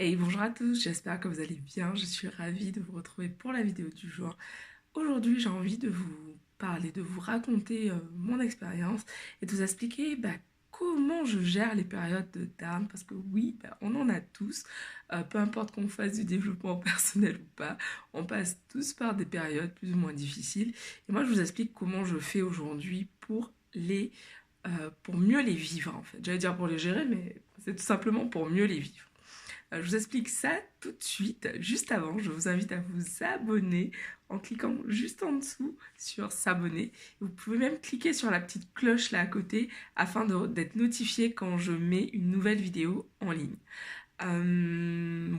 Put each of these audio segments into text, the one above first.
Hey, bonjour à tous, j'espère que vous allez bien. Je suis ravie de vous retrouver pour la vidéo du jour. Aujourd'hui, j'ai envie de vous parler, de vous raconter mon expérience et de vous expliquer comment je gère les périodes de down. Parce que oui, on en a tous, peu importe qu'on fasse du développement personnel ou pas, on passe tous par des périodes plus ou moins difficiles. Et moi, je vous explique comment je fais aujourd'hui pour mieux les vivre en fait. J'allais dire pour les gérer, mais c'est tout simplement pour mieux les vivre. Je vous explique ça tout de suite. Juste avant, je vous invite à vous abonner en cliquant juste en dessous sur s'abonner. Vous pouvez même cliquer sur la petite cloche là à côté afin d'être notifié quand je mets une nouvelle vidéo en ligne.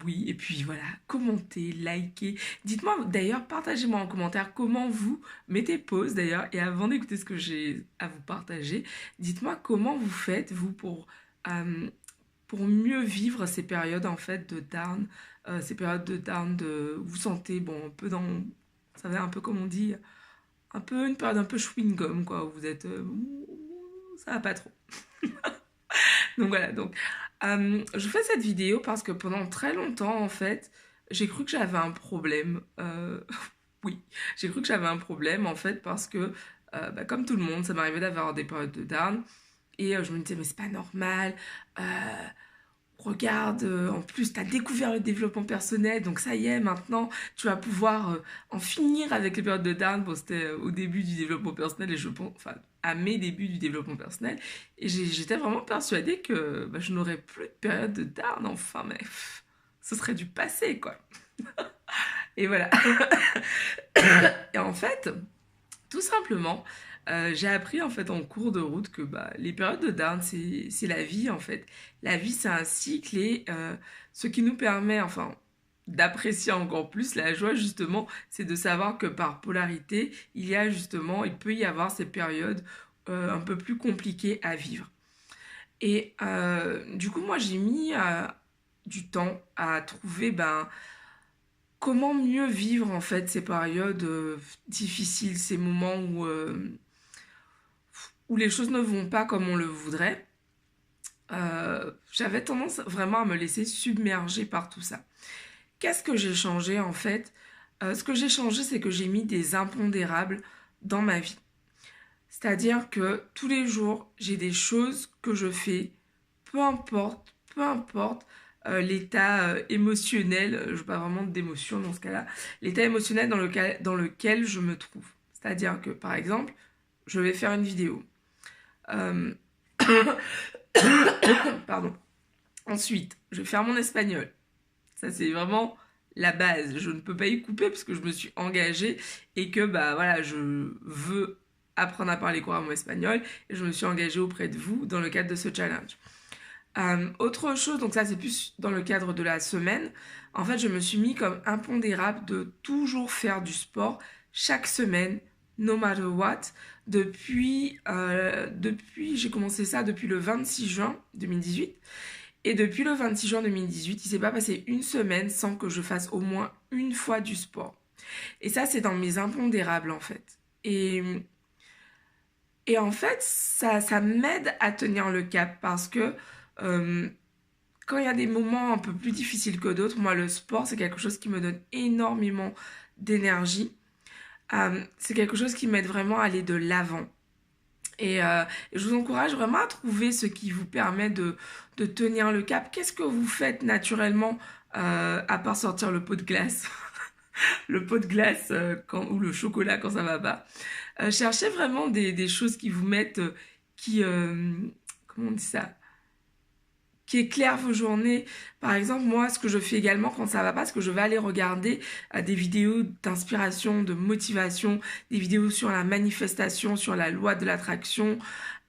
Oui, et puis voilà, commentez, likez. Dites-moi d'ailleurs, partagez-moi en commentaire comment vous mettez pause d'ailleurs. Et avant d'écouter ce que j'ai à vous partager, dites-moi comment vous faites, vous, pour mieux vivre ces périodes en fait de down, ces périodes de down, vous vous sentez bon un peu dans, vous savez un peu comme on dit, un peu une période un peu chewing gum quoi, où vous êtes, ça va pas trop. Donc voilà, donc je fais cette vidéo parce que pendant très longtemps en fait, j'ai cru que j'avais un problème. Oui, j'ai cru que j'avais un problème en fait parce que comme tout le monde, ça m'arrivait d'avoir des périodes de down et je me disais mais c'est pas normal. Euh, Regarde, en plus, tu as découvert le développement personnel, donc ça y est, maintenant, tu vas pouvoir en finir avec les périodes de down. Bon, c'était au début du développement personnel, et je pense, enfin, à mes débuts du développement personnel, et j'étais vraiment persuadée que je n'aurais plus de période de down, enfin, mais ce serait du passé, quoi. Et voilà. Et en fait, tout simplement, j'ai appris en fait en cours de route que les périodes de down, c'est la vie en fait. La vie, c'est un cycle et ce qui nous permet, enfin, d'apprécier encore plus la joie justement, c'est de savoir que par polarité, il peut y avoir ces périodes un peu plus compliquées à vivre. Et du coup, moi, j'ai mis du temps à trouver comment mieux vivre en fait ces périodes difficiles, ces moments où les choses ne vont pas comme on le voudrait. J'avais tendance vraiment à me laisser submerger par tout ça. Qu'est-ce que j'ai changé en fait? Ce que j'ai changé, c'est que j'ai mis des impondérables dans ma vie. C'est-à-dire que tous les jours, j'ai des choses que je fais, peu importe l'état émotionnel, je veux pas vraiment d'émotion dans ce cas-là, l'état émotionnel dans lequel je me trouve. C'est-à-dire que, par exemple, je vais faire une vidéo. Euh, Pardon. Ensuite, je vais faire mon espagnol. Ça, c'est vraiment la base. Je ne peux pas y couper parce que je me suis engagée et que, voilà, je veux apprendre à parler couramment espagnol et je me suis engagée auprès de vous dans le cadre de ce challenge. Autre chose, donc ça c'est plus dans le cadre de la semaine, en fait je me suis mis comme impondérable de toujours faire du sport chaque semaine, no matter what, depuis j'ai commencé ça depuis le 26 juin 2018, et depuis le 26 juin 2018, il s'est pas passé une semaine sans que je fasse au moins une fois du sport. Et ça c'est dans mes impondérables en fait. Et en fait, ça m'aide à tenir le cap parce que euh, quand il y a des moments un peu plus difficiles que d'autres, moi, le sport, c'est quelque chose qui me donne énormément d'énergie. C'est quelque chose qui m'aide vraiment à aller de l'avant. Et je vous encourage vraiment à trouver ce qui vous permet de tenir le cap. Qu'est-ce que vous faites naturellement à part sortir le pot de glace? Le pot de glace ou le chocolat quand ça va pas. Cherchez vraiment des choses qui vous mettent, qui, comment on dit ça, qui éclairent vos journées. Par exemple, moi, ce que je fais également quand ça va pas, c'est que je vais aller regarder des vidéos d'inspiration, de motivation, des vidéos sur la manifestation, sur la loi de l'attraction,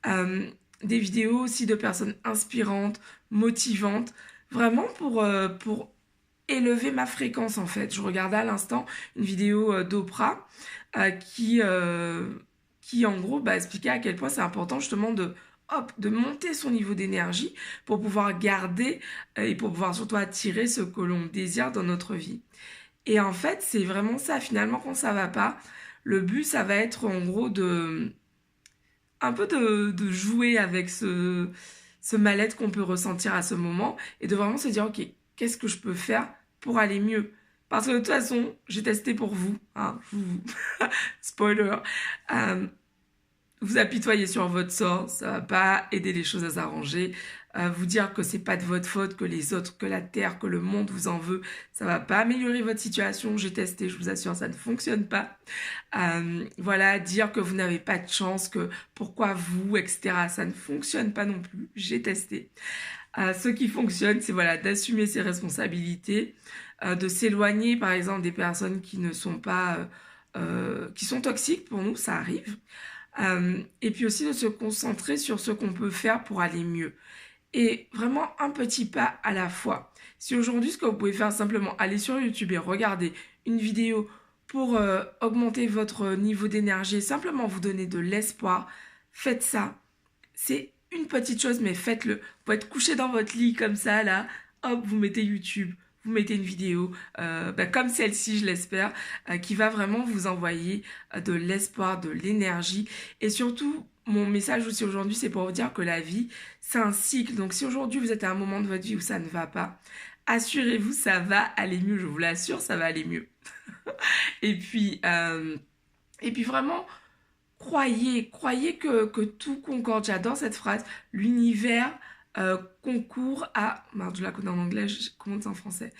euh, des vidéos aussi de personnes inspirantes, motivantes, vraiment pour élever ma fréquence en fait. Je regardais à l'instant une vidéo d'Oprah euh, qui, euh, qui en gros expliquait à quel point c'est important justement de monter son niveau d'énergie pour pouvoir garder et pour pouvoir surtout attirer ce que l'on désire dans notre vie. Et en fait, c'est vraiment ça finalement quand ça va pas. Le but, ça va être en gros un peu de jouer avec ce mal-être qu'on peut ressentir à ce moment et de vraiment se dire, ok, qu'est-ce que je peux faire pour aller mieux. Parce que de toute façon, j'ai testé pour vous, hein, spoiler, vous apitoyer sur votre sort, ça va pas aider les choses à s'arranger. Vous dire que c'est pas de votre faute, que les autres, que la terre, que le monde vous en veut, ça va pas améliorer votre situation. J'ai testé, je vous assure, ça ne fonctionne pas. Voilà, dire que vous n'avez pas de chance, que pourquoi vous, etc. Ça ne fonctionne pas non plus. J'ai testé. Ce qui fonctionne, c'est voilà, d'assumer ses responsabilités, de s'éloigner, par exemple, des personnes qui ne sont pas, qui sont toxiques pour nous, ça arrive. Et puis aussi de se concentrer sur ce qu'on peut faire pour aller mieux. Et vraiment un petit pas à la fois. Si aujourd'hui, ce que vous pouvez faire, simplement aller sur YouTube et regarder une vidéo pour augmenter votre niveau d'énergie, simplement vous donner de l'espoir, faites ça. C'est une petite chose, mais faites-le. Vous pouvez être couché dans votre lit comme ça, là, hop, vous mettez YouTube, vous mettez une vidéo, comme celle-ci, je l'espère, qui va vraiment vous envoyer de l'espoir, de l'énergie. Et surtout, mon message aussi aujourd'hui, c'est pour vous dire que la vie, c'est un cycle. Donc si aujourd'hui, vous êtes à un moment de votre vie où ça ne va pas, assurez-vous, ça va aller mieux, je vous l'assure, ça va aller mieux. et puis, vraiment, croyez que tout concorde. J'adore cette phrase. L'univers concourt à... Merde, je la connais en anglais, comment c'est en français?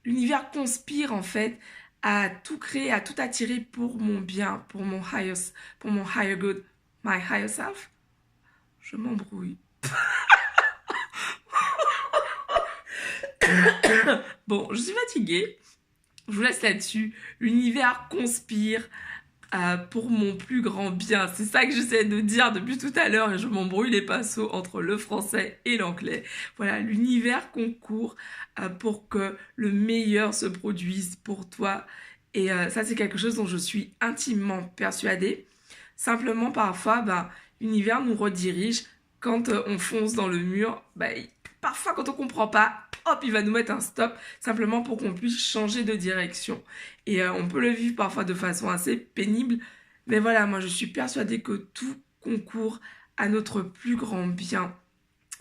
L'univers conspire en fait à tout créer, à tout attirer pour mon bien, pour mon higher good, my higher self. Je m'embrouille. Bon, je suis fatiguée. Je vous laisse là-dessus. L'univers conspire pour mon plus grand bien. C'est ça que j'essaie de dire depuis tout à l'heure et je m'embrouille les pinceaux entre le français et l'anglais. Voilà, l'univers concourt pour que le meilleur se produise pour toi. Et ça, c'est quelque chose dont je suis intimement persuadée. Simplement, parfois, l'univers nous redirige. Quand on fonce dans le mur, parfois, quand on comprend pas, hop, il va nous mettre un stop, simplement pour qu'on puisse changer de direction. Et on peut le vivre parfois de façon assez pénible, mais voilà, moi je suis persuadée que tout concourt à notre plus grand bien.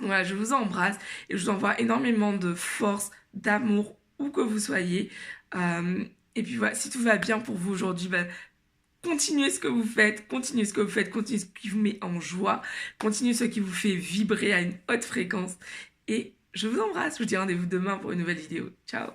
Voilà, je vous embrasse et je vous envoie énormément de force, d'amour, où que vous soyez. Et puis voilà, si tout va bien pour vous aujourd'hui, continuez ce que vous faites, continuez ce qui vous met en joie, continuez ce qui vous fait vibrer à une haute fréquence. Et je vous embrasse, je vous dis rendez-vous demain pour une nouvelle vidéo. Ciao!